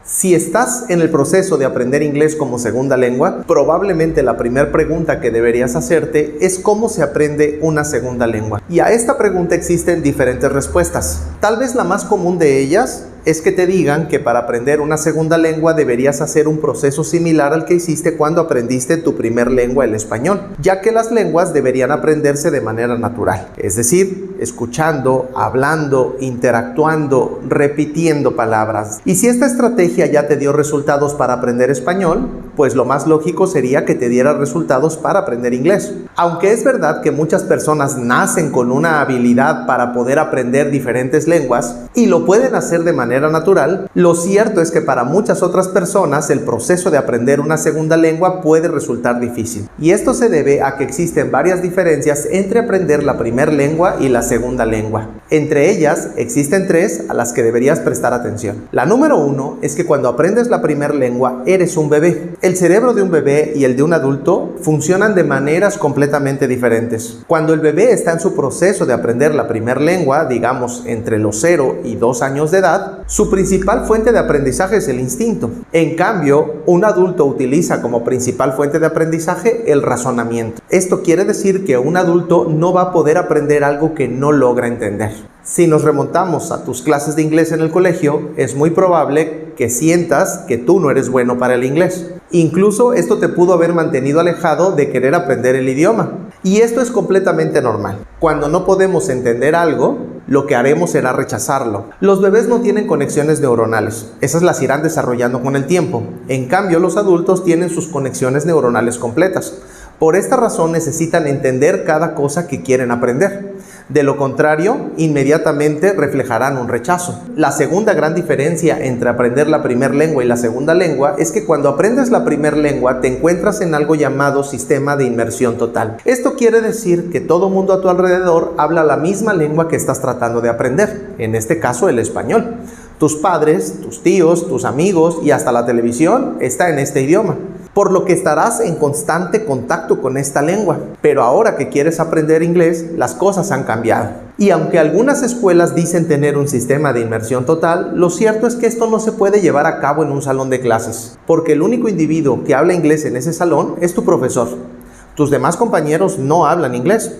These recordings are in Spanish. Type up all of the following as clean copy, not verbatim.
Si estás en el proceso de aprender inglés como segunda lengua, probablemente la primera pregunta que deberías hacerte es cómo se aprende una segunda lengua. Y a esta pregunta existen diferentes respuestas. Tal vez la más común de ellas es que te digan que para aprender una segunda lengua deberías hacer un proceso similar al que hiciste cuando aprendiste tu primer lengua, el español, ya que las lenguas deberían aprenderse de manera natural, es decir, escuchando, hablando, interactuando, repitiendo palabras. Y si esta estrategia ya te dio resultados para aprender español, pues lo más lógico sería que te diera resultados para aprender inglés. Aunque es verdad que muchas personas nacen con una habilidad para poder aprender diferentes lenguas y lo pueden hacer de manera natural, lo cierto es que para muchas otras personas el proceso de aprender una segunda lengua puede resultar difícil. Y esto se debe a que existen varias diferencias entre aprender la primera lengua y la segunda lengua. Entre ellas existen tres a las que deberías prestar atención. La número uno es que cuando aprendes la primera lengua eres un bebé. El cerebro de un bebé y el de un adulto funcionan de maneras completamente diferentes. Cuando el bebé está en su proceso de aprender la primera lengua, digamos entre los 0 y 2 años de edad, su principal fuente de aprendizaje es el instinto. En cambio, un adulto utiliza como principal fuente de aprendizaje el razonamiento. Esto quiere decir que un adulto no va a poder aprender algo que no logra entender. Si nos remontamos a tus clases de inglés en el colegio, es muy probable que sientas que tú no eres bueno para el inglés. Incluso esto te pudo haber mantenido alejado de querer aprender el idioma. Y esto es completamente normal. Cuando no podemos entender algo, lo que haremos será rechazarlo. Los bebés no tienen conexiones neuronales. Esas las irán desarrollando con el tiempo. En cambio, los adultos tienen sus conexiones neuronales completas. Por esta razón necesitan entender cada cosa que quieren aprender. De lo contrario, inmediatamente reflejarán un rechazo. La segunda gran diferencia entre aprender la primera lengua y la segunda lengua es que cuando aprendes la primera lengua te encuentras en algo llamado sistema de inmersión total. Esto quiere decir que todo mundo a tu alrededor habla la misma lengua que estás tratando de aprender, en este caso el español. Tus padres, tus tíos, tus amigos y hasta la televisión está en este idioma, por lo que estarás en constante contacto con esta lengua. Pero ahora que quieres aprender inglés, las cosas han cambiado. Y aunque algunas escuelas dicen tener un sistema de inmersión total, lo cierto es que esto no se puede llevar a cabo en un salón de clases, porque el único individuo que habla inglés en ese salón es tu profesor. Tus demás compañeros no hablan inglés.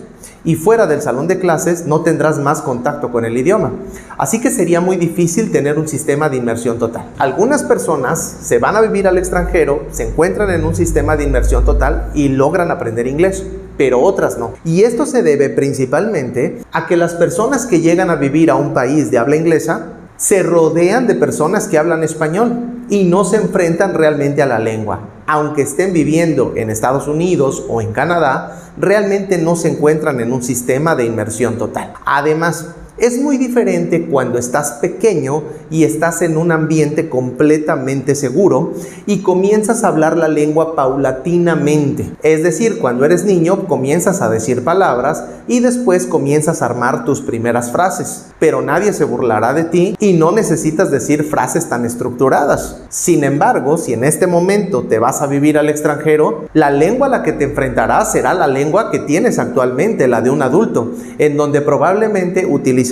Y fuera del salón de clases no tendrás más contacto con el idioma. Así que sería muy difícil tener un sistema de inmersión total. Algunas personas se van a vivir al extranjero, se encuentran en un sistema de inmersión total y logran aprender inglés, pero otras no. Y esto se debe principalmente a que las personas que llegan a vivir a un país de habla inglesa se rodean de personas que hablan español y no se enfrentan realmente a la lengua. Aunque estén viviendo en Estados Unidos o en Canadá, realmente no se encuentran en un sistema de inmersión total. Además, es muy diferente cuando estás pequeño y estás en un ambiente completamente seguro y comienzas a hablar la lengua paulatinamente. Es decir, cuando eres niño comienzas a decir palabras y después comienzas a armar tus primeras frases. Pero nadie se burlará de ti y no necesitas decir frases tan estructuradas. Sin embargo, si en este momento te vas a vivir al extranjero, la lengua a la que te enfrentarás será la lengua que tienes actualmente, la de un adulto, en donde probablemente utilizarás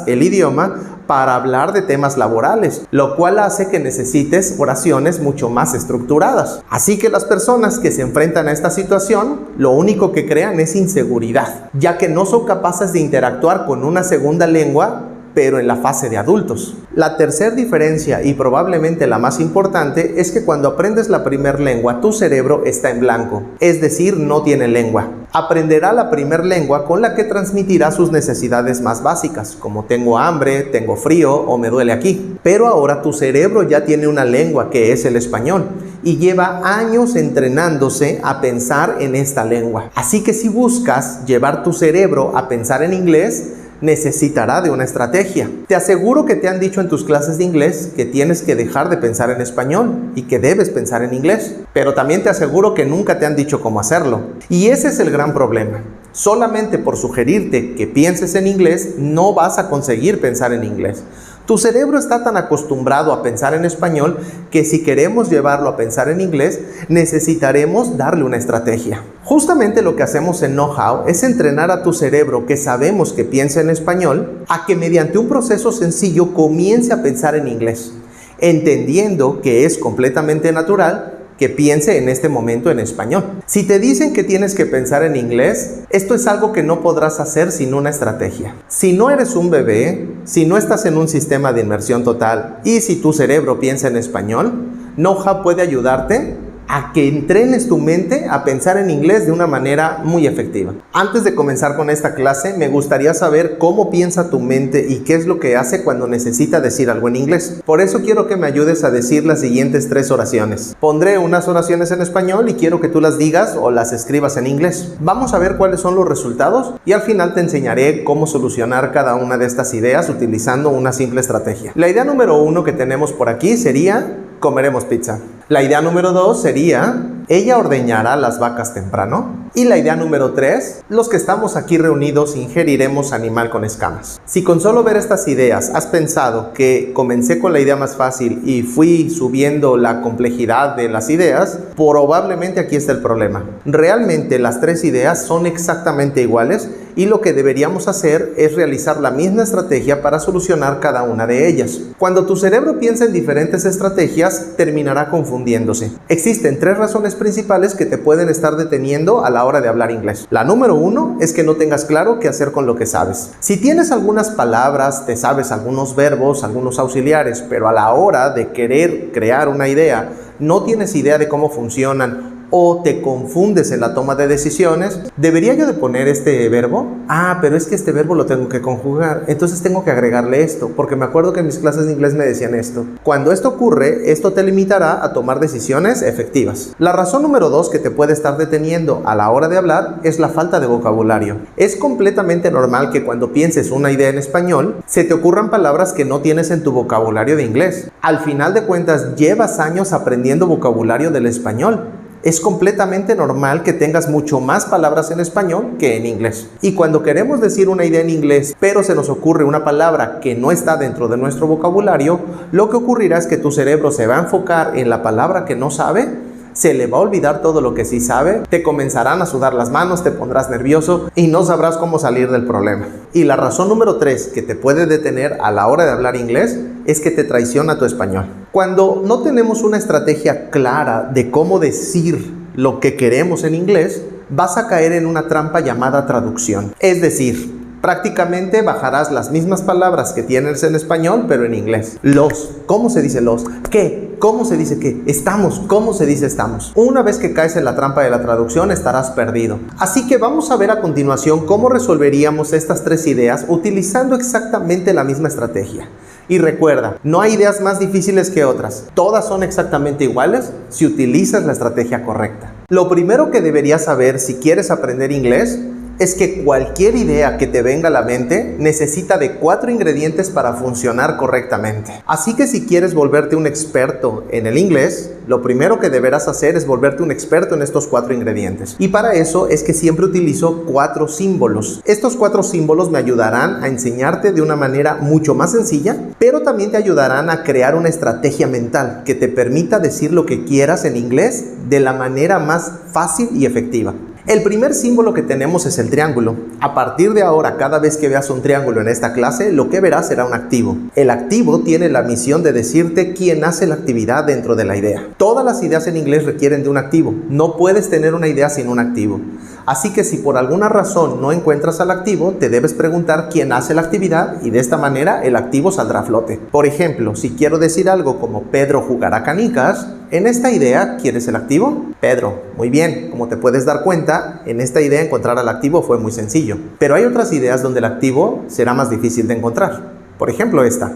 el idioma para hablar de temas laborales, lo cual hace que necesites oraciones mucho más estructuradas. Así que las personas que se enfrentan a esta situación, lo único que crean es inseguridad, ya que no son capaces de interactuar con una segunda lengua, pero en la fase de adultos. La tercera diferencia, y probablemente la más importante, es que cuando aprendes la primera lengua, tu cerebro está en blanco, es decir, no tiene lengua. Aprenderá la primera lengua con la que transmitirá sus necesidades más básicas, como tengo hambre, tengo frío o me duele aquí. Pero ahora tu cerebro ya tiene una lengua que es el español y lleva años entrenándose a pensar en esta lengua. Así que si buscas llevar tu cerebro a pensar en inglés, necesitará de una estrategia. Te aseguro que te han dicho en tus clases de inglés que tienes que dejar de pensar en español y que debes pensar en inglés, pero también te aseguro que nunca te han dicho cómo hacerlo. Y ese es el gran problema. Solamente por sugerirte que pienses en inglés, no vas a conseguir pensar en inglés. Tu cerebro está tan acostumbrado a pensar en español que si queremos llevarlo a pensar en inglés, necesitaremos darle una estrategia. Justamente lo que hacemos en Know How es entrenar a tu cerebro, que sabemos que piensa en español, a que mediante un proceso sencillo comience a pensar en inglés. entendiendo que es completamente natural que piense en este momento en español. Si te dicen que tienes que pensar en inglés, esto es algo que no podrás hacer sin una estrategia. Si no eres un bebé, si no estás en un sistema de inmersión total y si tu cerebro piensa en español, Know-How puede ayudarte a que entrenes tu mente a pensar en inglés de una manera muy efectiva. Antes de comenzar con esta clase, me gustaría saber cómo piensa tu mente y qué es lo que hace cuando necesita decir algo en inglés. Por eso quiero que me ayudes a decir las siguientes 3 oraciones. Pondré unas oraciones en español y quiero que tú las digas o las escribas en inglés. Vamos a ver cuáles son los resultados y al final te enseñaré cómo solucionar cada una de estas ideas utilizando una simple estrategia. La idea número 1 que tenemos por aquí sería: comeremos pizza. La idea número 2 sería: ella ordeñará las vacas temprano. Y la idea número 3, los que estamos aquí reunidos ingeriremos animal con escamas. Si con solo ver estas ideas has pensado que comencé con la idea más fácil y fui subiendo la complejidad de las ideas, probablemente aquí está el problema. Realmente las 3 ideas son exactamente iguales y lo que deberíamos hacer es realizar la misma estrategia para solucionar cada una de ellas. Cuando tu cerebro piensa en diferentes estrategias, terminará confundiéndose. Existen 3 razones principales que te pueden estar deteniendo a la hora de hablar inglés. La número 1 es que no tengas claro qué hacer con lo que sabes. Si tienes algunas palabras, te sabes algunos verbos, algunos auxiliares, pero a la hora de querer crear una idea, no tienes idea de cómo funcionan o te confundes en la toma de decisiones, ¿debería yo de poner este verbo? Ah, pero es que este verbo lo tengo que conjugar, entonces tengo que agregarle esto, porque me acuerdo que en mis clases de inglés me decían esto. Cuando esto ocurre, esto te limitará a tomar decisiones efectivas. La razón número 2 que te puede estar deteniendo a la hora de hablar es la falta de vocabulario. Es completamente normal que cuando pienses una idea en español, se te ocurran palabras que no tienes en tu vocabulario de inglés. Al final de cuentas, llevas años aprendiendo vocabulario del español. Es completamente normal que tengas mucho más palabras en español que en inglés. Y cuando queremos decir una idea en inglés, pero se nos ocurre una palabra que no está dentro de nuestro vocabulario, lo que ocurrirá es que tu cerebro se va a enfocar en la palabra que no sabe, se le va a olvidar todo lo que sí sabe, te comenzarán a sudar las manos, te pondrás nervioso y no sabrás cómo salir del problema. Y la razón número 3 que te puede detener a la hora de hablar inglés es que te traiciona tu español. Cuando no tenemos una estrategia clara de cómo decir lo que queremos en inglés, vas a caer en una trampa llamada traducción. Es decir, prácticamente bajarás las mismas palabras que tienes en español, pero en inglés. Los, ¿cómo se dice los? ¿Qué? ¿Cómo se dice qué? Estamos, ¿cómo se dice estamos? Una vez que caes en la trampa de la traducción, estarás perdido. Así que vamos a ver a continuación cómo resolveríamos estas 3 ideas utilizando exactamente la misma estrategia. Y recuerda, no hay ideas más difíciles que otras. Todas son exactamente iguales si utilizas la estrategia correcta. Lo primero que deberías saber si quieres aprender inglés es que cualquier idea que te venga a la mente necesita de 4 ingredientes para funcionar correctamente. Así que si quieres volverte un experto en el inglés, lo primero que deberás hacer es volverte un experto en estos 4 ingredientes. Y para eso es que siempre utilizo 4 símbolos. Estos 4 símbolos me ayudarán a enseñarte de una manera mucho más sencilla, pero también te ayudarán a crear una estrategia mental que te permita decir lo que quieras en inglés de la manera más fácil y efectiva. El primer símbolo que tenemos es el triángulo. A partir de ahora, cada vez que veas un triángulo en esta clase, lo que verás será un activo. El activo tiene la misión de decirte quién hace la actividad dentro de la idea. Todas las ideas en inglés requieren de un activo. No puedes tener una idea sin un activo. Así que si por alguna razón no encuentras al activo, te debes preguntar quién hace la actividad y de esta manera el activo saldrá a flote. Por ejemplo, si quiero decir algo como Pedro jugará canicas, en esta idea, ¿quién es el activo? Pedro. Muy bien, como te puedes dar cuenta, en esta idea encontrar al activo fue muy sencillo. Pero hay otras ideas donde el activo será más difícil de encontrar. Por ejemplo esta.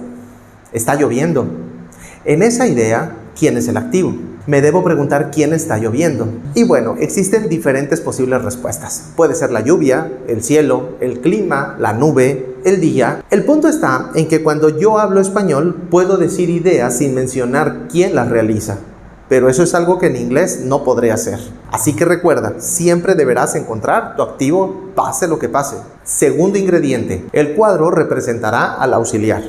Está lloviendo. En esa idea, ¿quién es el activo? Me debo preguntar quién está lloviendo. Y bueno, existen diferentes posibles respuestas. Puede ser la lluvia, el cielo, el clima, la nube, el día. El punto está en que cuando yo hablo español, puedo decir ideas sin mencionar quién las realiza. Pero eso es algo que en inglés no podré hacer. Así que recuerda, siempre deberás encontrar tu activo, pase lo que pase. Segundo ingrediente, el cuadro representará al auxiliar.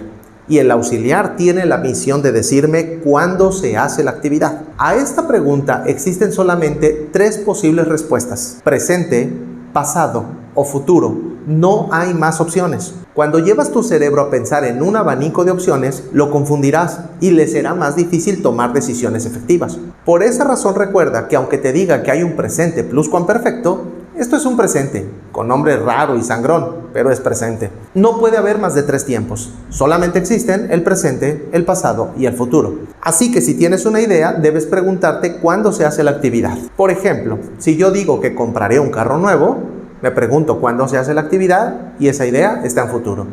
Y el auxiliar tiene la misión de decirme cuándo se hace la actividad. A esta pregunta existen solamente 3 posibles respuestas: presente, pasado o futuro. No hay más opciones. Cuando llevas tu cerebro a pensar en un abanico de opciones, lo confundirás y le será más difícil tomar decisiones efectivas. Por esa razón recuerda que aunque te diga que hay un presente pluscuamperfecto, esto es un presente, con nombre raro y sangrón, pero es presente. No puede haber más de 3 tiempos. Solamente existen el presente, el pasado y el futuro. Así que si tienes una idea, debes preguntarte cuándo se hace la actividad. Por ejemplo, si yo digo que compraré un carro nuevo, me pregunto cuándo se hace la actividad y esa idea está en futuro.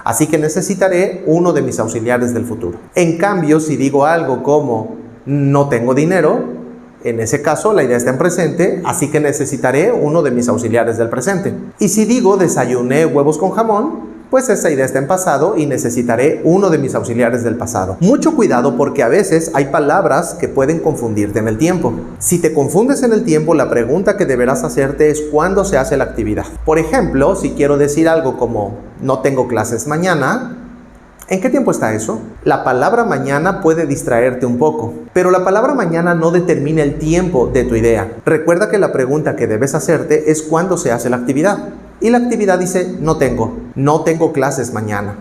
Así que necesitaré uno de mis auxiliares del futuro. En cambio, si digo algo como no tengo dinero, en ese caso la idea está en presente, así que necesitaré uno de mis auxiliares del presente. Y si digo desayuné huevos con jamón, pues esa idea está en pasado y necesitaré uno de mis auxiliares del pasado. Mucho cuidado porque a veces hay palabras que pueden confundirte en el tiempo. Si te confundes en el tiempo, la pregunta que deberás hacerte es ¿cuándo se hace la actividad? Por ejemplo, si quiero decir algo como no tengo clases mañana, ¿en qué tiempo está eso? La palabra mañana puede distraerte un poco, pero la palabra mañana no determina el tiempo de tu idea. Recuerda que la pregunta que debes hacerte es ¿cuándo se hace la actividad? Y la actividad dice no tengo clases mañana.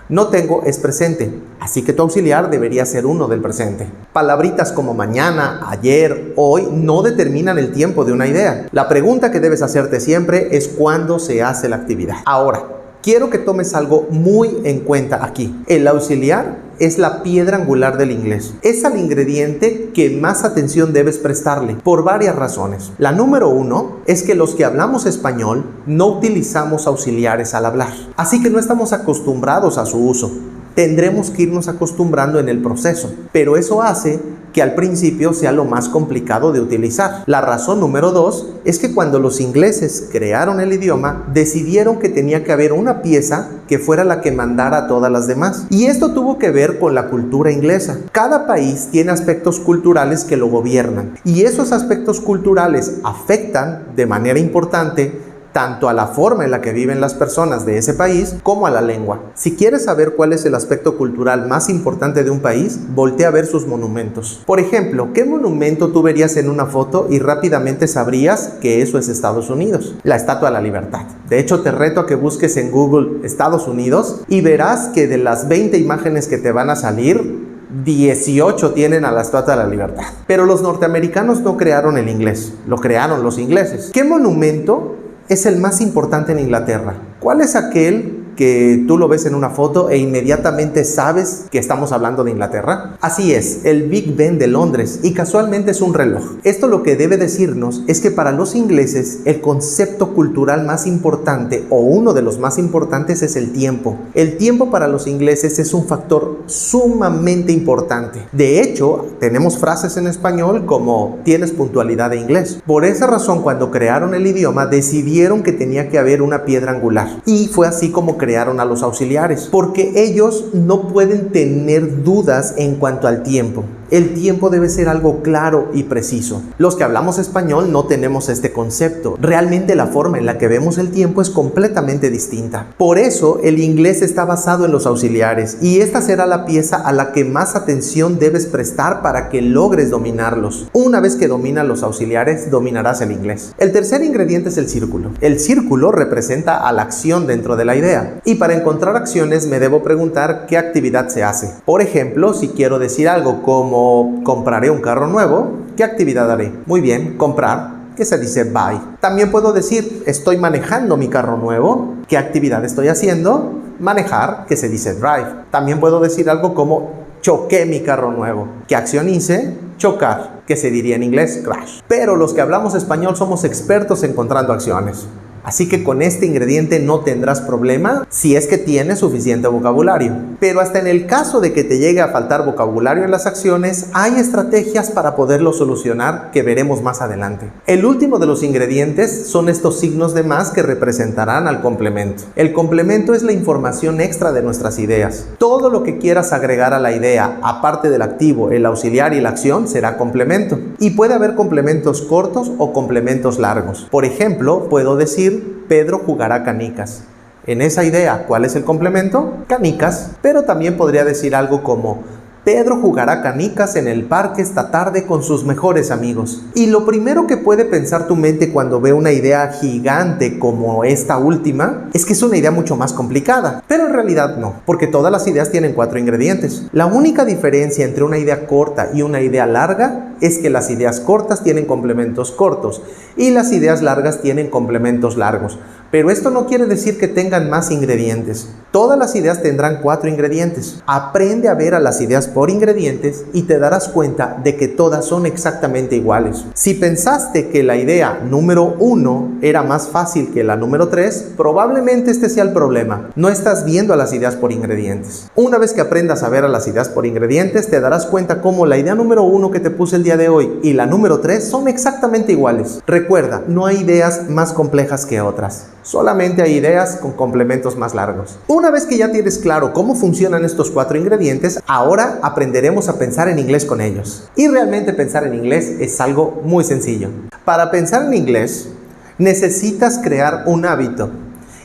No tengo es presente, así que tu auxiliar debería ser uno del presente. Palabritas como mañana, ayer, hoy no determinan el tiempo de una idea. La pregunta que debes hacerte siempre es ¿cuándo se hace la actividad? Ahora, quiero que tomes algo muy en cuenta aquí. El auxiliar es la piedra angular del inglés. Es al ingrediente que más atención debes prestarle por varias razones. La número 1 es que los que hablamos español no utilizamos auxiliares al hablar. Así que no estamos acostumbrados a su uso. Tendremos que irnos acostumbrando en el proceso, pero eso hace que al principio sea lo más complicado de utilizar. La razón número 2 es que cuando los ingleses crearon el idioma, decidieron que tenía que haber una pieza que fuera la que mandara a todas las demás. Y esto tuvo que ver con la cultura inglesa. Cada país tiene aspectos culturales que lo gobiernan, y esos aspectos culturales afectan de manera importante tanto a la forma en la que viven las personas de ese país como a la lengua. Si quieres saber cuál es el aspecto cultural más importante de un país, voltea a ver sus monumentos. Por ejemplo, ¿qué monumento tú verías en una foto y rápidamente sabrías que eso es Estados Unidos? La Estatua de la Libertad. De hecho, te reto a que busques en Google Estados Unidos y verás que de las 20 imágenes que te van a salir, 18 tienen a la Estatua de la Libertad. Pero los norteamericanos no crearon el inglés, lo crearon los ingleses. ¿Qué monumento es el más importante en Inglaterra? ¿Cuál es aquel que tú lo ves en una foto e inmediatamente sabes que estamos hablando de Inglaterra? Así es, el Big Ben de Londres, y casualmente es un reloj. Esto lo que debe decirnos es que para los ingleses el concepto cultural más importante o uno de los más importantes es el tiempo. El tiempo para los ingleses es un factor sumamente importante. De hecho, tenemos frases en español como tienes puntualidad de inglés. Por esa razón, cuando crearon el idioma, decidieron que tenía que haber una piedra angular, y fue así como crearon a los auxiliares, porque ellos no pueden tener dudas en cuanto al tiempo. El tiempo debe ser algo claro y preciso. Los que hablamos español no tenemos este concepto. Realmente la forma en la que vemos el tiempo es completamente distinta. Por eso el inglés está basado en los auxiliares, y esta será la pieza a la que más atención debes prestar para que logres dominarlos. Una vez que dominas los auxiliares, dominarás el inglés. El tercer ingrediente es el círculo. El círculo representa a la acción dentro de la idea, y para encontrar acciones me debo preguntar qué actividad se hace. Por ejemplo, si quiero decir algo como compraré un carro nuevo, ¿qué actividad haré? Muy bien, comprar, que se dice buy. También puedo decir estoy manejando mi carro nuevo, ¿qué actividad estoy haciendo? Manejar, que se dice drive. También puedo decir algo como choqué mi carro nuevo, ¿qué acción hice? Chocar, que se diría en inglés crash. Pero los que hablamos español somos expertos encontrando acciones. Así que con este ingrediente no tendrás problema si es que tienes suficiente vocabulario. Pero hasta en el caso de que te llegue a faltar vocabulario en las acciones, hay estrategias para poderlo solucionar que veremos más adelante. El último de los ingredientes son estos signos de más que representarán al complemento. El complemento es la información extra de nuestras ideas. Todo lo que quieras agregar a la idea, aparte del activo, el auxiliar y la acción, será complemento. Y puede haber complementos cortos o complementos largos. Por ejemplo, puedo decir Pedro jugará canicas. En esa idea, ¿cuál es el complemento? Canicas. Pero también podría decir algo como Pedro jugará canicas en el parque esta tarde con sus mejores amigos. Y lo primero que puede pensar tu mente cuando ve una idea gigante como esta última es que es una idea mucho más complicada. Pero en realidad no, porque todas las ideas tienen 4 ingredientes. La única diferencia entre una idea corta y una idea larga es que las ideas cortas tienen complementos cortos y las ideas largas tienen complementos largos. Pero esto no quiere decir que tengan más ingredientes. Todas las ideas tendrán 4 ingredientes. Aprende a ver a las ideas por ingredientes y te darás cuenta de que todas son exactamente iguales. Si pensaste que la idea número 1 era más fácil que la número 3, probablemente este sea el problema. No estás viendo a las ideas por ingredientes. Una vez que aprendas a ver a las ideas por ingredientes, te darás cuenta cómo la idea número 1 que te puse el día de hoy y la número 3 son exactamente iguales. Recuerda, no hay ideas más complejas que otras. Solamente hay ideas con complementos más largos. Una vez que ya tienes claro cómo funcionan estos 4 ingredientes, ahora aprenderemos a pensar en inglés con ellos. Y realmente pensar en inglés es algo muy sencillo. Para pensar en inglés, necesitas crear un hábito.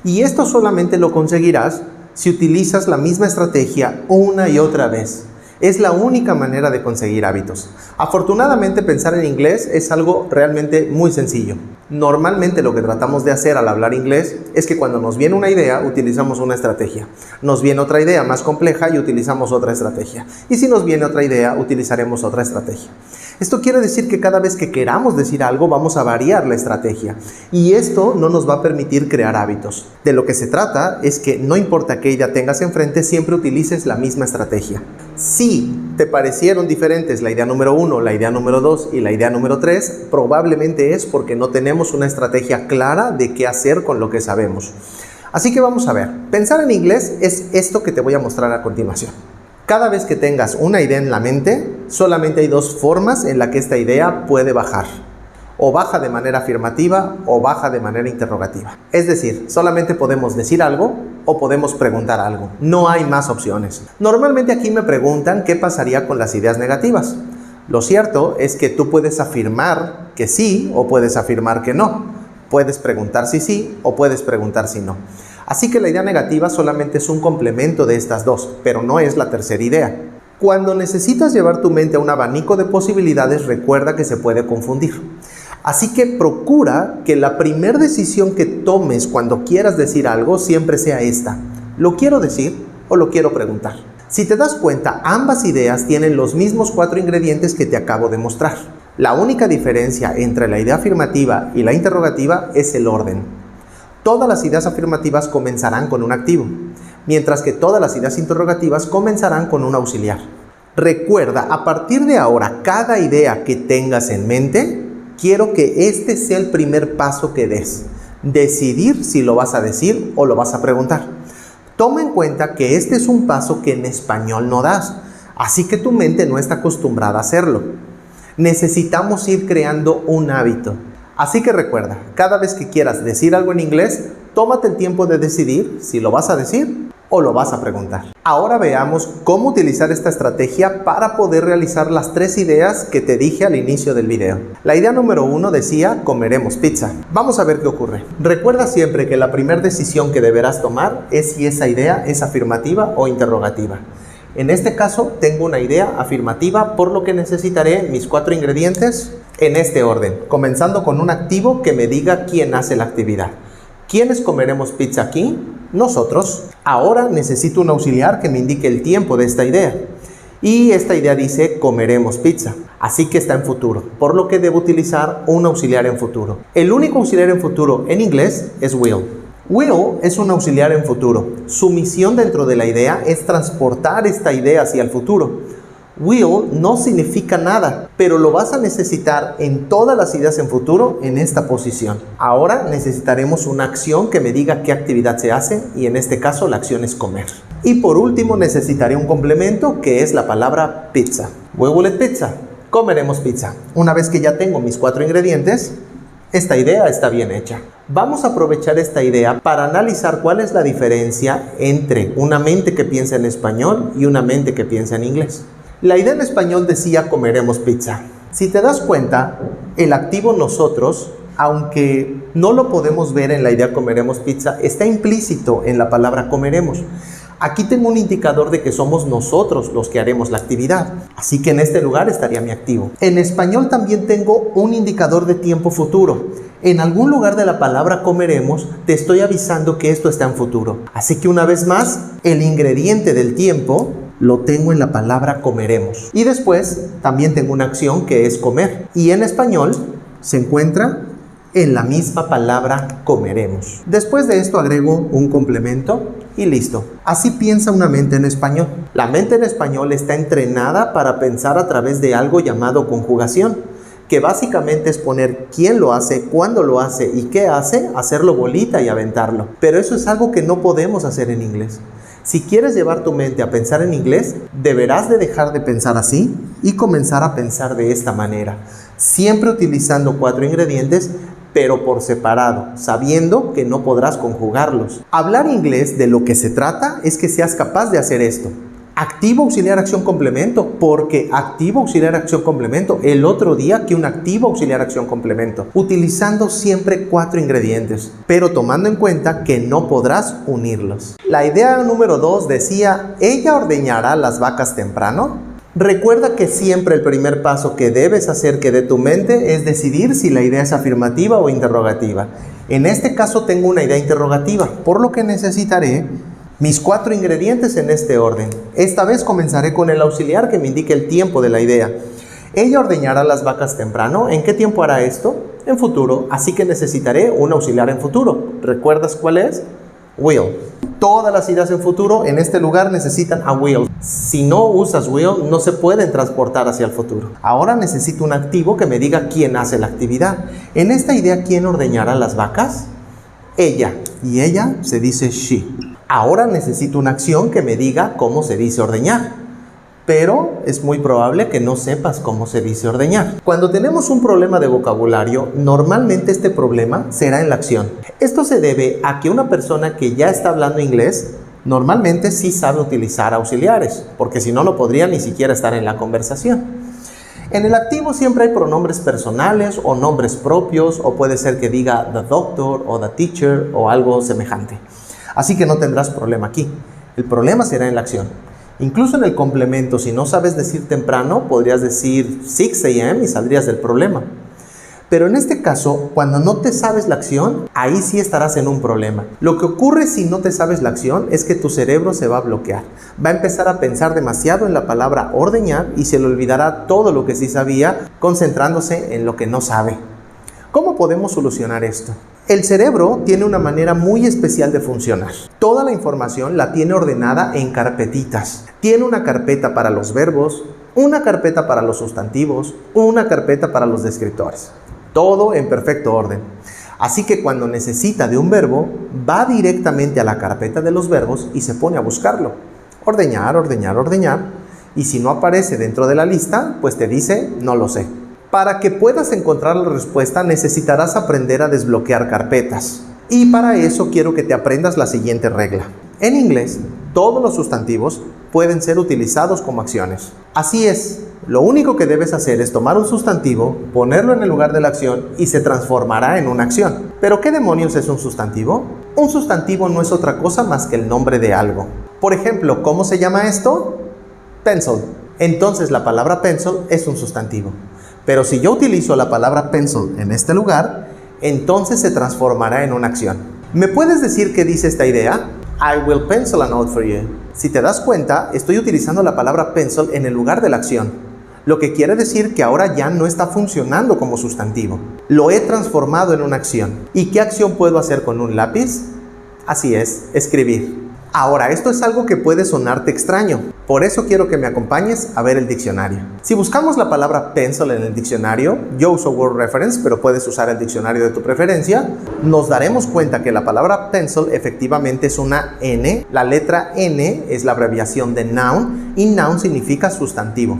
Y esto solamente lo conseguirás si utilizas la misma estrategia una y otra vez. Es la única manera de conseguir hábitos. Afortunadamente, pensar en inglés es algo realmente muy sencillo. Normalmente lo que tratamos de hacer al hablar inglés es que cuando nos viene una idea, utilizamos una estrategia. Nos viene otra idea más compleja y utilizamos otra estrategia. Y si nos viene otra idea, utilizaremos otra estrategia. Esto quiere decir que cada vez que queramos decir algo, vamos a variar la estrategia. Y esto no nos va a permitir crear hábitos. De lo que se trata es que no importa qué idea tengas enfrente, siempre utilices la misma estrategia. Si te parecieron diferentes la idea número 1, la idea número 2 y la idea número 3, probablemente es porque no tenemos una estrategia clara de qué hacer con lo que sabemos. Así que vamos a ver. Pensar en inglés es esto que te voy a mostrar a continuación. Cada vez que tengas una idea en la mente, solamente hay 2 formas en las que esta idea puede bajar. O baja de manera afirmativa o baja de manera interrogativa. Es decir, solamente podemos decir algo o podemos preguntar algo. No hay más opciones. Normalmente aquí me preguntan qué pasaría con las ideas negativas. Lo cierto es que tú puedes afirmar que sí o puedes afirmar que no. Puedes preguntar si sí o puedes preguntar si no. Así que la idea negativa solamente es un complemento de estas 2, pero no es la tercera idea. Cuando necesitas llevar tu mente a un abanico de posibilidades, recuerda que se puede confundir. Así que procura que la primera decisión que tomes cuando quieras decir algo siempre sea esta: ¿lo quiero decir o lo quiero preguntar? Si te das cuenta, ambas ideas tienen los mismos 4 ingredientes que te acabo de mostrar. La única diferencia entre la idea afirmativa y la interrogativa es el orden. Todas las ideas afirmativas comenzarán con un activo, mientras que todas las ideas interrogativas comenzarán con un auxiliar. Recuerda, a partir de ahora, cada idea que tengas en mente, quiero que este sea el primer paso que des. Decidir si lo vas a decir o lo vas a preguntar. Toma en cuenta que este es un paso que en español no das, así que tu mente no está acostumbrada a hacerlo. Necesitamos ir creando un hábito. Así que recuerda, cada vez que quieras decir algo en inglés, tómate el tiempo de decidir si lo vas a decir o lo vas a preguntar. Ahora veamos cómo utilizar esta estrategia para poder realizar las 3 ideas que te dije al inicio del video. La idea número 1 decía: comeremos pizza. Vamos a ver qué ocurre. Recuerda siempre que la primera decisión que deberás tomar es si esa idea es afirmativa o interrogativa. En este caso tengo una idea afirmativa, por lo que necesitaré mis 4 ingredientes en este orden, comenzando con un activo que me diga quién hace la actividad. ¿Quiénes comeremos pizza aquí? Nosotros. Ahora necesito un auxiliar que me indique el tiempo de esta idea. Y esta idea dice comeremos pizza, así que está en futuro, por lo que debo utilizar un auxiliar en futuro. El único auxiliar en futuro en inglés es will. Will es un auxiliar en futuro. Su misión dentro de la idea es transportar esta idea hacia el futuro. Will no significa nada, pero lo vas a necesitar en todas las ideas en futuro en esta posición. Ahora necesitaremos una acción que me diga qué actividad se hace, y en este caso la acción es comer. Y por último necesitaré un complemento que es la palabra pizza. We will eat pizza. Comeremos pizza. Una vez que ya tengo mis 4 ingredientes, esta idea está bien hecha. Vamos a aprovechar esta idea para analizar cuál es la diferencia entre una mente que piensa en español y una mente que piensa en inglés. La idea en español decía comeremos pizza. Si te das cuenta, el activo nosotros, aunque no lo podemos ver en la idea comeremos pizza, está implícito en la palabra comeremos. Aquí tengo un indicador de que somos nosotros los que haremos la actividad, así que en este lugar estaría mi activo. En español también tengo un indicador de tiempo futuro. En algún lugar de la palabra comeremos te estoy avisando que esto está en futuro. Así que una vez más, el ingrediente del tiempo lo tengo en la palabra comeremos. Y después también tengo una acción que es comer. Y en español se encuentra en la misma palabra comeremos. Después de esto agrego un complemento y listo. Así piensa una mente en español. La mente en español está entrenada para pensar a través de algo llamado conjugación, que básicamente es poner quién lo hace, cuándo lo hace y qué hace, hacerlo bolita y aventarlo. Pero eso es algo que no podemos hacer en inglés. Si quieres llevar tu mente a pensar en inglés, deberás de dejar de pensar así y comenzar a pensar de esta manera, siempre utilizando 4 ingredientes, pero por separado, sabiendo que no podrás conjugarlos. Hablar inglés, de lo que se trata es que seas capaz de hacer esto. Activo, auxiliar, acción, complemento. Porque activo, auxiliar, acción, complemento. El otro día que un activo, auxiliar, acción, complemento. Utilizando siempre 4 ingredientes, pero tomando en cuenta que no podrás unirlos. La idea número 2 decía, ¿ella ordeñará las vacas temprano? Recuerda que siempre el primer paso que debes hacer que dé tu mente es decidir si la idea es afirmativa o interrogativa. En este caso tengo una idea interrogativa, por lo que necesitaré mis 4 ingredientes en este orden. Esta vez comenzaré con el auxiliar que me indique el tiempo de la idea. ¿Ella ordeñará las vacas temprano? ¿En qué tiempo hará esto? En futuro, así que necesitaré un auxiliar en futuro. ¿Recuerdas cuál es? Will. Todas las ideas en futuro en este lugar necesitan a will. Si no usas will, no se pueden transportar hacia el futuro. Ahora necesito un activo que me diga quién hace la actividad. En esta idea, ¿quién ordeñará las vacas? Ella. Y ella se dice she. Ahora necesito una acción que me diga cómo se dice ordeñar. Pero es muy probable que no sepas cómo se dice ordeñar. Cuando tenemos un problema de vocabulario, normalmente este problema será en la acción. Esto se debe a que una persona que ya está hablando inglés, normalmente sí sabe utilizar auxiliares, porque si no, no podría ni siquiera estar en la conversación. En el activo siempre hay pronombres personales o nombres propios, o puede ser que diga the doctor o the teacher o algo semejante. Así que no tendrás problema aquí. El problema será en la acción. Incluso en el complemento, si no sabes decir temprano, podrías decir 6 a.m. y saldrías del problema. Pero en este caso, cuando no te sabes la acción, ahí sí estarás en un problema. Lo que ocurre si no te sabes la acción es que tu cerebro se va a bloquear. Va a empezar a pensar demasiado en la palabra ordeñar y se le olvidará todo lo que sí sabía, concentrándose en lo que no sabe. ¿Cómo podemos solucionar esto? El cerebro tiene una manera muy especial de funcionar. Toda la información la tiene ordenada en carpetitas. Tiene una carpeta para los verbos, una carpeta para los sustantivos, una carpeta para los descriptores. Todo en perfecto orden. Así que cuando necesita de un verbo, va directamente a la carpeta de los verbos y se pone a buscarlo. Ordeñar, ordeñar, ordeñar. Y si no aparece dentro de la lista, pues te dice, no lo sé. Para que puedas encontrar la respuesta necesitarás aprender a desbloquear carpetas. Y para eso quiero que te aprendas la siguiente regla. En inglés, todos los sustantivos pueden ser utilizados como acciones. Así es, lo único que debes hacer es tomar un sustantivo, ponerlo en el lugar de la acción y se transformará en una acción. ¿Pero qué demonios es un sustantivo? Un sustantivo no es otra cosa más que el nombre de algo. Por ejemplo, ¿cómo se llama esto? Pencil. Entonces la palabra pencil es un sustantivo. Pero si yo utilizo la palabra pencil en este lugar, entonces se transformará en una acción. ¿Me puedes decir qué dice esta idea? I will pencil a note for you. Si te das cuenta, estoy utilizando la palabra pencil en el lugar de la acción, lo que quiere decir que ahora ya no está funcionando como sustantivo. Lo he transformado en una acción. ¿Y qué acción puedo hacer con un lápiz? Así es, escribir. Ahora, esto es algo que puede sonarte extraño, por eso quiero que me acompañes a ver el diccionario. Si buscamos la palabra pencil en el diccionario, yo uso Word Reference, pero puedes usar el diccionario de tu preferencia, nos daremos cuenta que la palabra pencil efectivamente es una N. La letra N es la abreviación de noun, y noun significa sustantivo.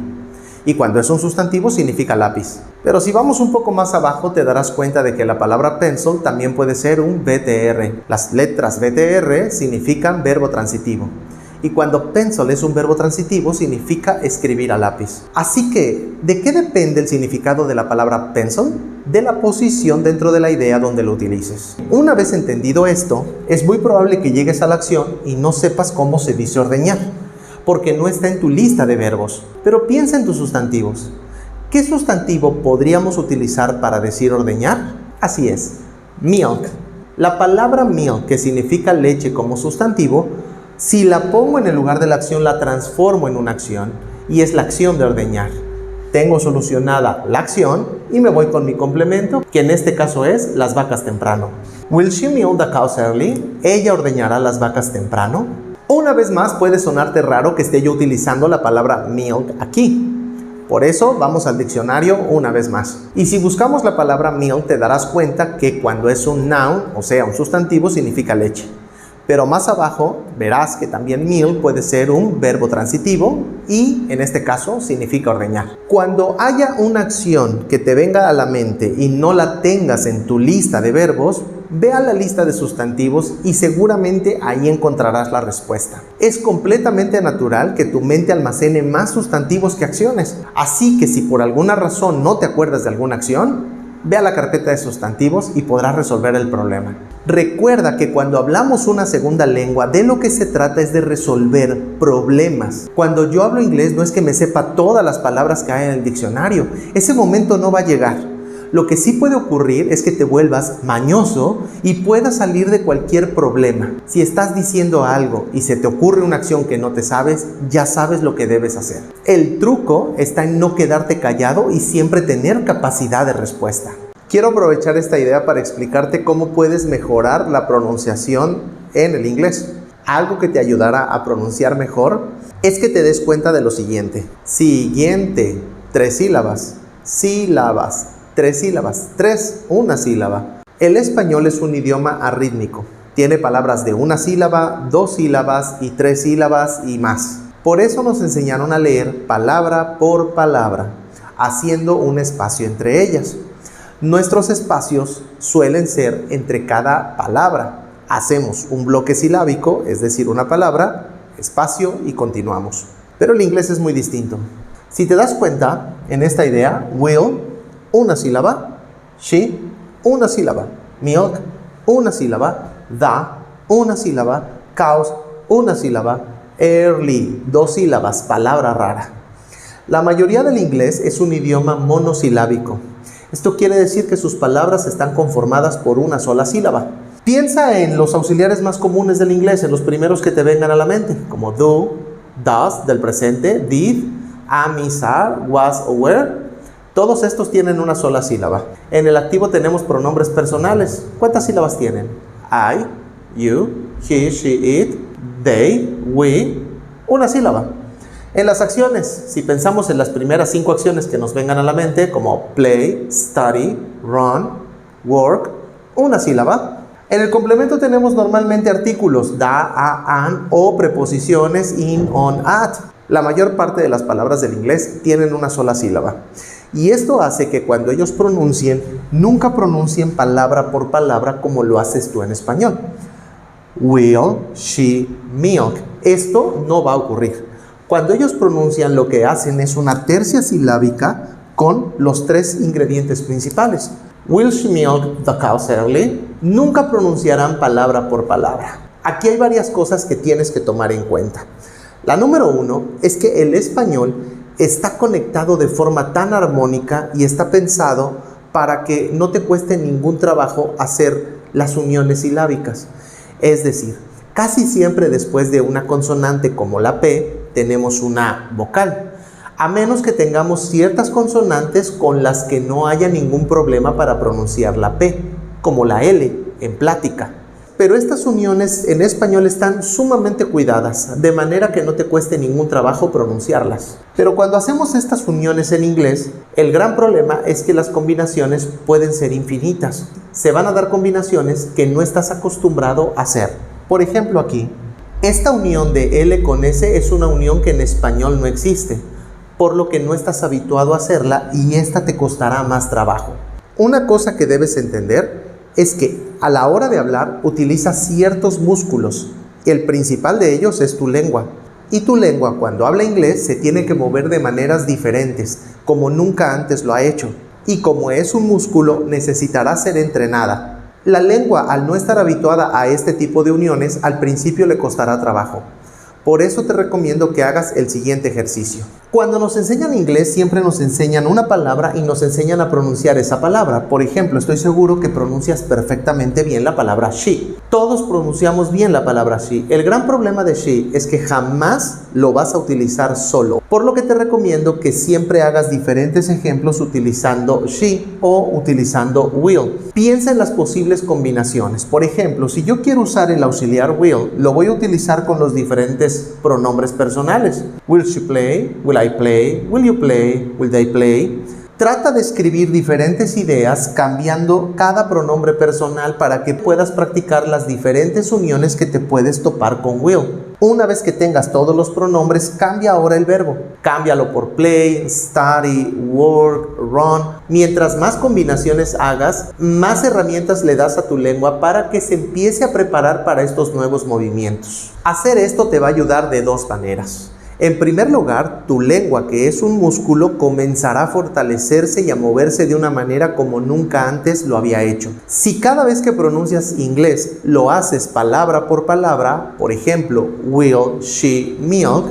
Y cuando es un sustantivo significa lápiz. Pero si vamos un poco más abajo te darás cuenta de que la palabra pencil también puede ser un VTR. Las letras VTR significan verbo transitivo. Y cuando pencil es un verbo transitivo, significa escribir a lápiz. Así que, ¿de qué depende el significado de la palabra pencil? De la posición dentro de la idea donde lo utilices. Una vez entendido esto, es muy probable que llegues a la acción y no sepas cómo se dice ordeñar, porque no está en tu lista de verbos. Pero piensa en tus sustantivos. ¿Qué sustantivo podríamos utilizar para decir ordeñar? Así es, milk. La palabra milk, que significa leche como sustantivo, si la pongo en el lugar de la acción, la transformo en una acción, y es la acción de ordeñar. Tengo solucionada la acción y me voy con mi complemento, que en este caso es las vacas temprano. Will she milk the cows early? ¿Ella ordeñará las vacas temprano? Una vez más, puede sonarte raro que esté yo utilizando la palabra milk aquí. Por eso vamos al diccionario una vez más. Y si buscamos la palabra milk, te darás cuenta que cuando es un noun, o sea, un sustantivo, significa leche. Pero más abajo verás que también milk puede ser un verbo transitivo y en este caso significa ordeñar. Cuando haya una acción que te venga a la mente y no la tengas en tu lista de verbos, ve a la lista de sustantivos y seguramente ahí encontrarás la respuesta. Es completamente natural que tu mente almacene más sustantivos que acciones. Así que si por alguna razón no te acuerdas de alguna acción, ve a la carpeta de sustantivos y podrás resolver el problema. Recuerda que cuando hablamos una segunda lengua, de lo que se trata es de resolver problemas. Cuando yo hablo inglés no es que me sepa todas las palabras que hay en el diccionario. Ese momento no va a llegar. Lo que sí puede ocurrir es que te vuelvas mañoso y puedas salir de cualquier problema. Si estás diciendo algo y se te ocurre una acción que no te sabes, ya sabes lo que debes hacer. El truco está en no quedarte callado y siempre tener capacidad de respuesta. Quiero aprovechar esta idea para explicarte cómo puedes mejorar la pronunciación en el inglés. Algo que te ayudará a pronunciar mejor es que te des cuenta de lo siguiente. Siguiente, 3 sílabas. Sílabas, 3 sílabas. 3, una sílaba. El español es un idioma arrítmico. Tiene palabras de una sílaba, 2 sílabas y 3 sílabas y más. Por eso nos enseñaron a leer palabra por palabra, haciendo un espacio entre ellas. Nuestros espacios suelen ser entre cada palabra. Hacemos un bloque silábico, es decir, una palabra, espacio y continuamos. Pero el inglés es muy distinto. Si te das cuenta, en esta idea, will, una sílaba, she, una sílaba, milk, una sílaba, the, una sílaba, cows, una sílaba, early, 2 sílabas, palabra rara. La mayoría del inglés es un idioma monosilábico. Esto quiere decir que sus palabras están conformadas por una sola sílaba. Piensa en los auxiliares más comunes del inglés, en los primeros que te vengan a la mente, como do, does del presente, did, am, is, are, was o were. Todos estos tienen una sola sílaba. En el activo tenemos pronombres personales. ¿Cuántas sílabas tienen? I, you, he, she, it, they, we. Una sílaba. En las acciones, si pensamos en las primeras 5 acciones que nos vengan a la mente, como play, study, run, work, una sílaba. En el complemento tenemos normalmente artículos, da, a, an o preposiciones in, on, at. La mayor parte de las palabras del inglés tienen una sola sílaba. Y esto hace que cuando ellos pronuncien, nunca pronuncien palabra por palabra como lo haces tú en español. Will, she, milk. Esto no va a ocurrir. Cuando ellos pronuncian, lo que hacen es una tercia silábica con los 3 ingredientes principales. Will she milk the cows early? Nunca pronunciarán palabra por palabra. Aquí hay varias cosas que tienes que tomar en cuenta. La número 1 es que el español está conectado de forma tan armónica y está pensado para que no te cueste ningún trabajo hacer las uniones silábicas. Es decir, casi siempre después de una consonante como la P, tenemos una vocal, a menos que tengamos ciertas consonantes con las que no haya ningún problema para pronunciar la P, como la L en plática. Pero estas uniones en español están sumamente cuidadas, de manera que no te cueste ningún trabajo pronunciarlas. Pero cuando hacemos estas uniones en inglés, el gran problema es que las combinaciones pueden ser infinitas. Se van a dar combinaciones que no estás acostumbrado a hacer. Por ejemplo aquí, esta unión de L con S es una unión que en español no existe, por lo que no estás habituado a hacerla y esta te costará más trabajo. Una cosa que debes entender es que a la hora de hablar utilizas ciertos músculos. El principal de ellos es tu lengua. Y tu lengua, cuando habla inglés, se tiene que mover de maneras diferentes, como nunca antes lo ha hecho. Y como es un músculo, necesitará ser entrenada. La lengua, al no estar habituada a este tipo de uniones, al principio le costará trabajo. Por eso te recomiendo que hagas el siguiente ejercicio. Cuando nos enseñan inglés, siempre nos enseñan una palabra y nos enseñan a pronunciar esa palabra. Por ejemplo, estoy seguro que pronuncias perfectamente bien la palabra she. Todos pronunciamos bien la palabra she. El gran problema de she es que jamás lo vas a utilizar solo. Por lo que te recomiendo que siempre hagas diferentes ejemplos utilizando she o utilizando will. Piensa en las posibles combinaciones. Por ejemplo, si yo quiero usar el auxiliar will, lo voy a utilizar con los diferentes pronombres personales. Will she play? Will I play? Will you play? Will they play? Trata de escribir diferentes ideas cambiando cada pronombre personal para que puedas practicar las diferentes uniones que te puedes topar con will. Una vez que tengas todos los pronombres, cambia ahora el verbo. Cámbialo por play, study, work, run. Mientras más combinaciones hagas, más herramientas le das a tu lengua para que se empiece a preparar para estos nuevos movimientos. Hacer esto te va a ayudar de dos maneras. En primer lugar, tu lengua, que es un músculo, comenzará a fortalecerse y a moverse de una manera como nunca antes lo había hecho. Si cada vez que pronuncias inglés lo haces palabra por palabra, por ejemplo, will, she, milk,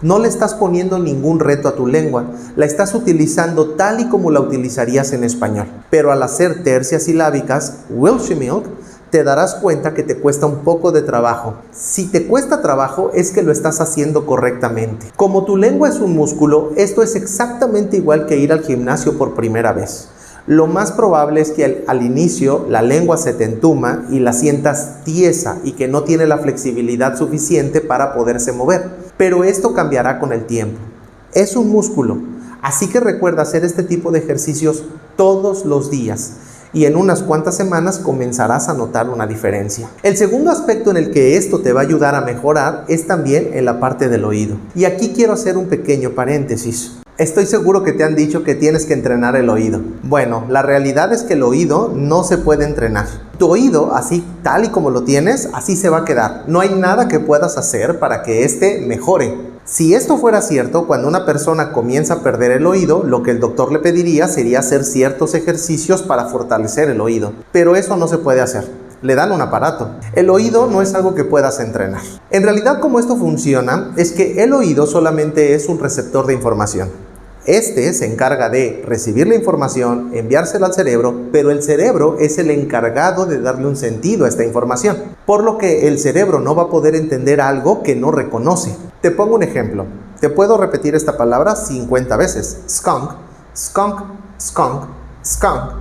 no le estás poniendo ningún reto a tu lengua, la estás utilizando tal y como la utilizarías en español. Pero al hacer tercias silábicas, will she milk, te darás cuenta que te cuesta un poco de trabajo. Si te cuesta trabajo es que lo estás haciendo correctamente. Como tu lengua es un músculo, esto es exactamente igual que ir al gimnasio por primera vez. Lo más probable es que al inicio la lengua se te entuma y la sientas tiesa y que no tiene la flexibilidad suficiente para poderse mover. Pero esto cambiará con el tiempo. Es un músculo, así que recuerda hacer este tipo de ejercicios todos los días. Y en unas cuantas semanas comenzarás a notar una diferencia. El segundo aspecto en el que esto te va a ayudar a mejorar es también en la parte del oído. Y aquí quiero hacer un pequeño paréntesis. Estoy seguro que te han dicho que tienes que entrenar el oído. Bueno, la realidad es que el oído no se puede entrenar. Tu oído, así tal y como lo tienes, así se va a quedar. No hay nada que puedas hacer para que este mejore. Si esto fuera cierto, cuando una persona comienza a perder el oído, lo que el doctor le pediría sería hacer ciertos ejercicios para fortalecer el oído. Pero eso no se puede hacer. Le dan un aparato. El oído no es algo que puedas entrenar. En realidad, como esto funciona, es que el oído solamente es un receptor de información. Este se encarga de recibir la información, enviársela al cerebro, pero el cerebro es el encargado de darle un sentido a esta información, por lo que el cerebro no va a poder entender algo que no reconoce. Te pongo un ejemplo. Te puedo repetir esta palabra 50 veces. Skunk, skunk, skunk, skunk,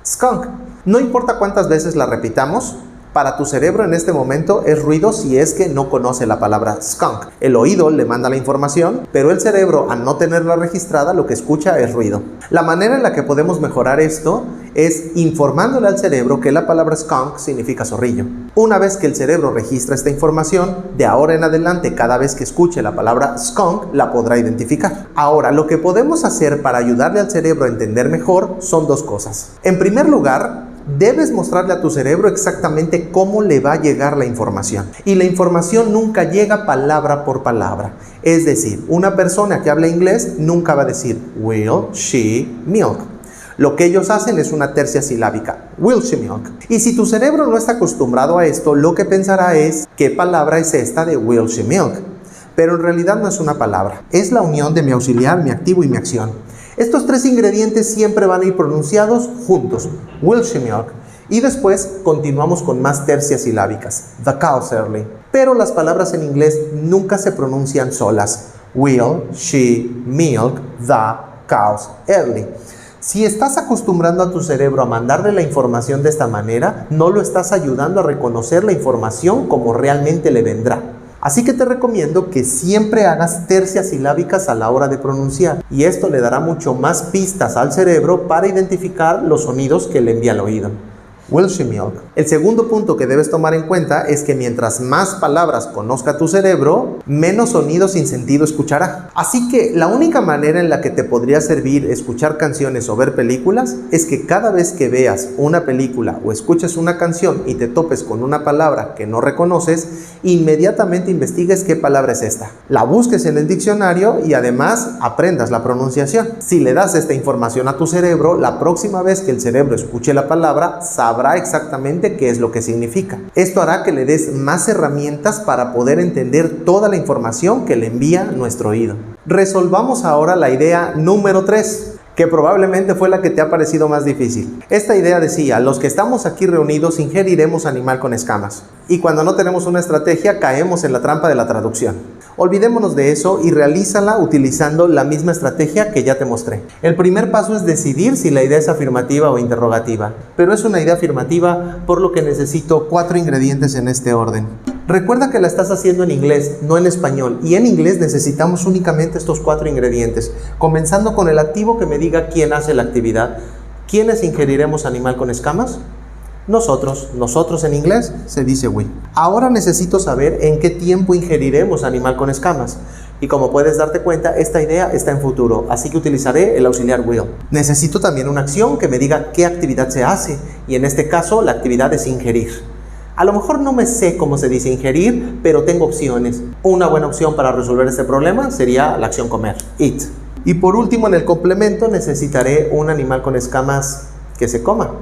skunk. No importa cuántas veces la repitamos, para tu cerebro en este momento es ruido si es que no conoce la palabra skunk. El oído le manda la información, pero el cerebro, al no tenerla registrada, lo que escucha es ruido. La manera en la que podemos mejorar esto es informándole al cerebro que la palabra skunk significa zorrillo. Una vez que el cerebro registra esta información, de ahora en adelante, cada vez que escuche la palabra skunk, la podrá identificar. Ahora, lo que podemos hacer para ayudarle al cerebro a entender mejor son dos cosas. En primer lugar, debes mostrarle a tu cerebro exactamente cómo le va a llegar la información. Y la información nunca llega palabra por palabra. Es decir, una persona que habla inglés nunca va a decir will, she, milk. Lo que ellos hacen es una tercia silábica, will she milk. Y si tu cerebro no está acostumbrado a esto, lo que pensará es, ¿qué palabra es esta de will she milk? Pero en realidad no es una palabra. Es la unión de mi auxiliar, mi activo y mi acción. Estos tres ingredientes siempre van a ir pronunciados juntos, will she milk, y después continuamos con más tercias silábicas, the cow's early. Pero las palabras en inglés nunca se pronuncian solas, will, she, milk, the cow's early. Si estás acostumbrando a tu cerebro a mandarle la información de esta manera, no lo estás ayudando a reconocer la información como realmente le vendrá. Así que te recomiendo que siempre hagas tercias silábicas a la hora de pronunciar, y esto le dará mucho más pistas al cerebro para identificar los sonidos que le envía al oído. Will she milk? El segundo punto que debes tomar en cuenta es que mientras más palabras conozca tu cerebro, menos sonidos sin sentido escuchará. Así que la única manera en la que te podría servir escuchar canciones o ver películas es que cada vez que veas una película o escuches una canción y te topes con una palabra que no reconoces, inmediatamente investigues qué palabra es esta. La busques en el diccionario y además aprendas la pronunciación. Si le das esta información a tu cerebro, la próxima vez que el cerebro escuche la palabra, sabrá exactamente qué es lo que significa. Esto hará que le des más herramientas para poder entender toda la información que le envía nuestro oído. Resolvamos ahora la idea número 3, que probablemente fue la que te ha parecido más difícil. Esta idea decía: los que estamos aquí reunidos ingeriremos animal con escamas. Y cuando no tenemos una estrategia, caemos en la trampa de la traducción. Olvidémonos de eso y realízala utilizando la misma estrategia que ya te mostré. El primer paso es decidir si la idea es afirmativa o interrogativa, pero es una idea afirmativa, por lo que necesito 4 ingredientes en este orden. Recuerda que la estás haciendo en inglés, no en español, y en inglés necesitamos únicamente estos 4 ingredientes, comenzando con el activo que me diga quién hace la actividad. ¿Quiénes ingeriremos animal con escamas? Nosotros en inglés se dice we. Ahora necesito saber en qué tiempo ingeriremos animal con escamas. Y como puedes darte cuenta, esta idea está en futuro, así que utilizaré el auxiliar will. Necesito también una acción que me diga qué actividad se hace, y en este caso la actividad es ingerir. A lo mejor no me sé cómo se dice ingerir, pero tengo opciones. Una buena opción para resolver este problema sería la acción comer, eat. Y por último, en el complemento necesitaré un animal con escamas que se coma.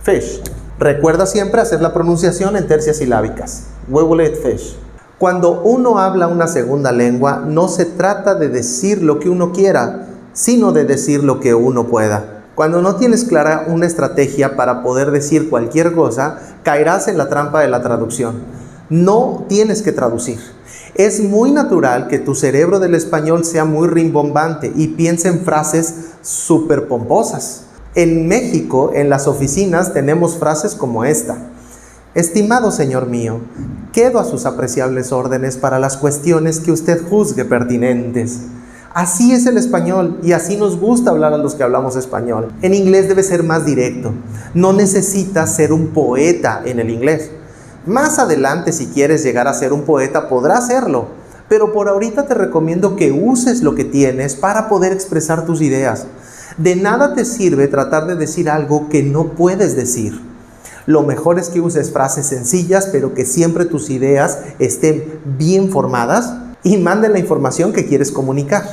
Fish. Recuerda siempre hacer la pronunciación en tercias silábicas. We will eat fish. Cuando uno habla una segunda lengua, no se trata de decir lo que uno quiera, sino de decir lo que uno pueda. Cuando no tienes clara una estrategia para poder decir cualquier cosa, caerás en la trampa de la traducción. No tienes que traducir. Es muy natural que tu cerebro del español sea muy rimbombante y piense en frases súper pomposas. En México, en las oficinas, tenemos frases como esta: estimado señor mío, quedo a sus apreciables órdenes para las cuestiones que usted juzgue pertinentes. Así es el español y así nos gusta hablar a los que hablamos español. En inglés debe ser más directo. No necesitas ser un poeta en el inglés. Más adelante, si quieres llegar a ser un poeta, podrás serlo. Pero por ahorita te recomiendo que uses lo que tienes para poder expresar tus ideas. De nada te sirve tratar de decir algo que no puedes decir. Lo mejor es que uses frases sencillas, pero que siempre tus ideas estén bien formadas y manden la información que quieres comunicar.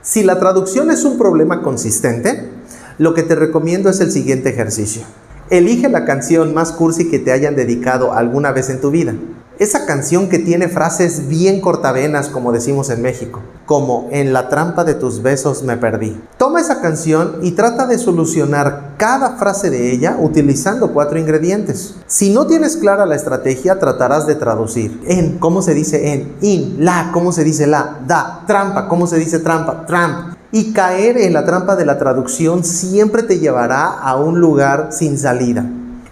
Si la traducción es un problema consistente, lo que te recomiendo es el siguiente ejercicio. Elige la canción más cursi que te hayan dedicado alguna vez en tu vida. Esa canción que tiene frases bien cortavenas, como decimos en México, como en la trampa de tus besos me perdí. Toma esa canción y trata de solucionar cada frase de ella utilizando 4 ingredientes. Si no tienes clara la estrategia, tratarás de traducir. En, ¿cómo se dice en? In, la, ¿cómo se dice la? Da, trampa, ¿cómo se dice trampa? Tramp. Y caer en la trampa de la traducción siempre te llevará a un lugar sin salida.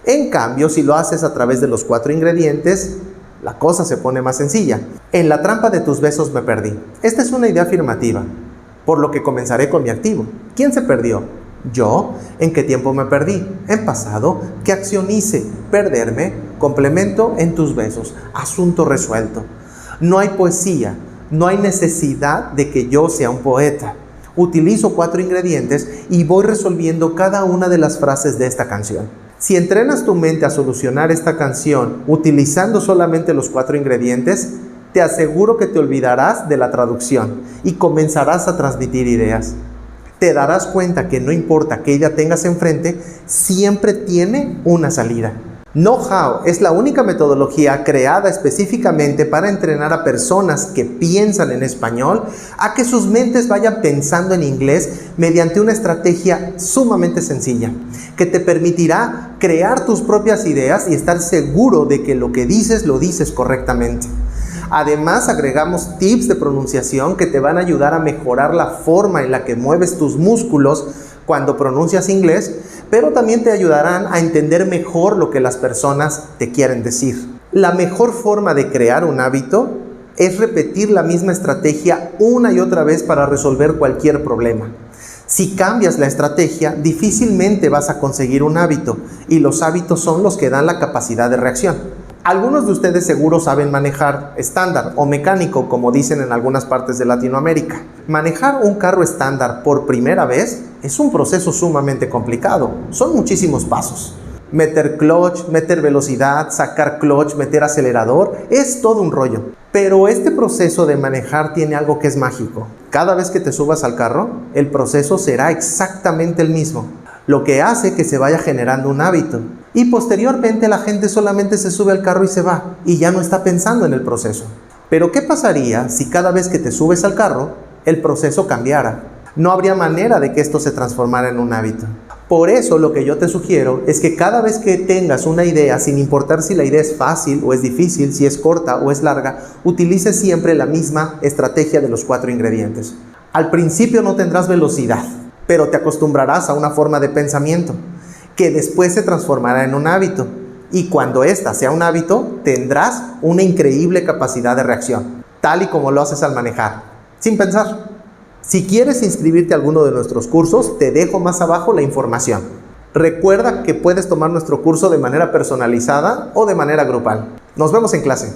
En cambio, si lo haces a través de los 4 ingredientes, la cosa se pone más sencilla. En la trampa de tus besos me perdí. Esta es una idea afirmativa, por lo que comenzaré con mi activo. ¿Quién se perdió? Yo. ¿En qué tiempo me perdí? En pasado. ¿Qué acción hice? Perderme. Complemento: en tus besos. Asunto resuelto. No hay poesía, no hay necesidad de que yo sea un poeta. Utilizo 4 ingredientes y voy resolviendo cada una de las frases de esta canción. Si entrenas tu mente a solucionar esta canción utilizando solamente los 4 ingredientes, te aseguro que te olvidarás de la traducción y comenzarás a transmitir ideas. Te darás cuenta que no importa qué idea tengas enfrente, siempre tiene una salida. Know-how es la única metodología creada específicamente para entrenar a personas que piensan en español a que sus mentes vayan pensando en inglés mediante una estrategia sumamente sencilla, que te permitirá crear tus propias ideas y estar seguro de que lo que dices lo dices correctamente. Además, agregamos tips de pronunciación que te van a ayudar a mejorar la forma en la que mueves tus músculos cuando pronuncias inglés, pero también te ayudarán a entender mejor lo que las personas te quieren decir. La mejor forma de crear un hábito es repetir la misma estrategia una y otra vez para resolver cualquier problema. Si cambias la estrategia, difícilmente vas a conseguir un hábito, y los hábitos son los que dan la capacidad de reacción. Algunos de ustedes seguro saben manejar estándar o mecánico, como dicen en algunas partes de Latinoamérica. Manejar un carro estándar por primera vez es un proceso sumamente complicado. Son muchísimos pasos. Meter clutch, meter velocidad, sacar clutch, meter acelerador, es todo un rollo. Pero este proceso de manejar tiene algo que es mágico. Cada vez que te subas al carro, el proceso será exactamente el mismo, lo que hace que se vaya generando un hábito. Y posteriormente la gente solamente se sube al carro y se va, y ya no está pensando en el proceso. Pero ¿qué pasaría si cada vez que te subes al carro, el proceso cambiara? No habría manera de que esto se transformara en un hábito. Por eso lo que yo te sugiero es que cada vez que tengas una idea, sin importar si la idea es fácil o es difícil, si es corta o es larga, utilices siempre la misma estrategia de los 4 ingredientes. Al principio no tendrás velocidad, pero te acostumbrarás a una forma de pensamiento, que después se transformará en un hábito. Y cuando ésta sea un hábito, tendrás una increíble capacidad de reacción, tal y como lo haces al manejar, sin pensar. Si quieres inscribirte a alguno de nuestros cursos, te dejo más abajo la información. Recuerda que puedes tomar nuestro curso de manera personalizada o de manera grupal. Nos vemos en clase.